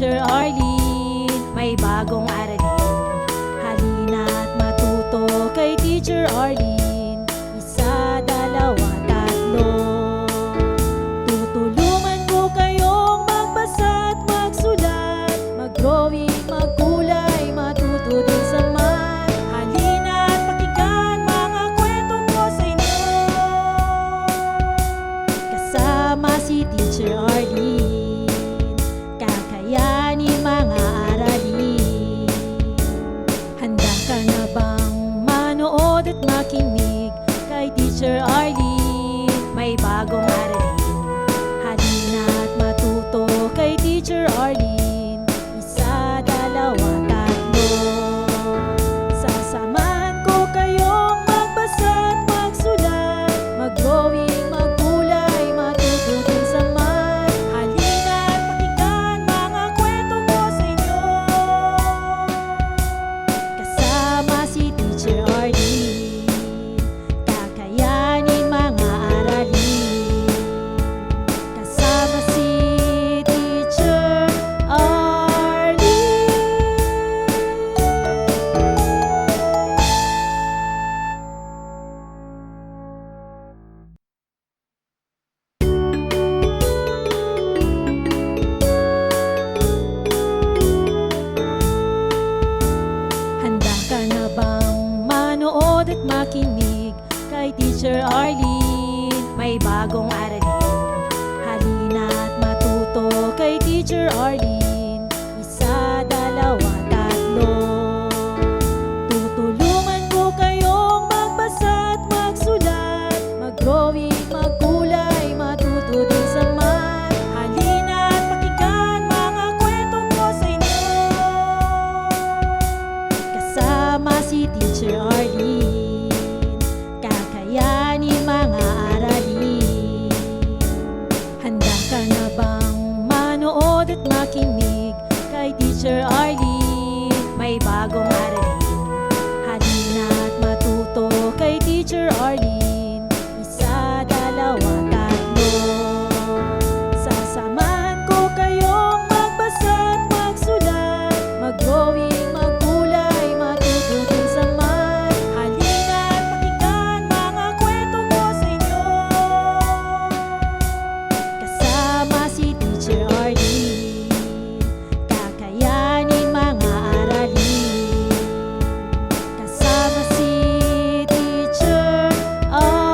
Teacher Arlene, may bagong aralin. Halina't matuto kay Teacher Arlene. Isa, dalawa, tatlo. Tutulungan ko kayong magbasa at magsulat, mag-drawing, magkulay, matuto din sa math. Halina't pakinggan mga kwento ko sa inyo. Kasama si Teacher Arlene, kakayanin mga aralin. Handa ka na bang manood at makinig kay Teacher Arlene? May bagong aralin. Halina't matuto kay Teacher Arlene. Isa, dalawa, tatlo. Sasamahan ko kayong magbasa at magsulat, mag-drawing, magkulay, matuto din sa math. Halina't pakinggan mga kwento ko sa inyo. Kasama si Teacher Arlene, kakayanin mga aralin. Kasama si Teacher Arlene. Handa ka na bang manood at makinig kay Teacher Arlene? May bagong aralin. Halina't matuto kay Teacher Arlene. Isa, dalawa, tatlo. Tutulungan ko kayong magbasa at magsulat, mag-drawing, magkulay, matuto din sa math. Halina't pakinggan mga kwento ko sa inyo. Kasama si Teacher Arlene, kakayanin mga aralin. Handa ka na bang manood at makinig kay Teacher Arlene? May bagong aralin. Halina't matuto kay Teacher Arlene. Isa, dalawa, tatlo. Sasamahan ko kayong magbasa at magsulat, mag-drawing, magkulay, matuto din sa math. Halina't pakinggan mga kwento ko sa inyo. Kasama si Teacher Arlene, kakayanin mga aralin. Kasama si Teacher Arlene.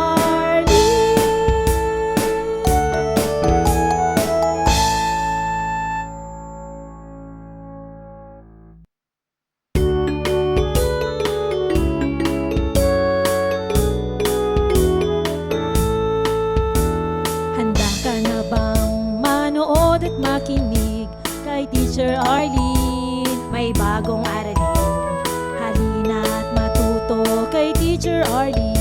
Handa ka na bang manood at makinig kay Teacher Arlene? May bagong aralin. Halina't matuto kay Teacher Arlene.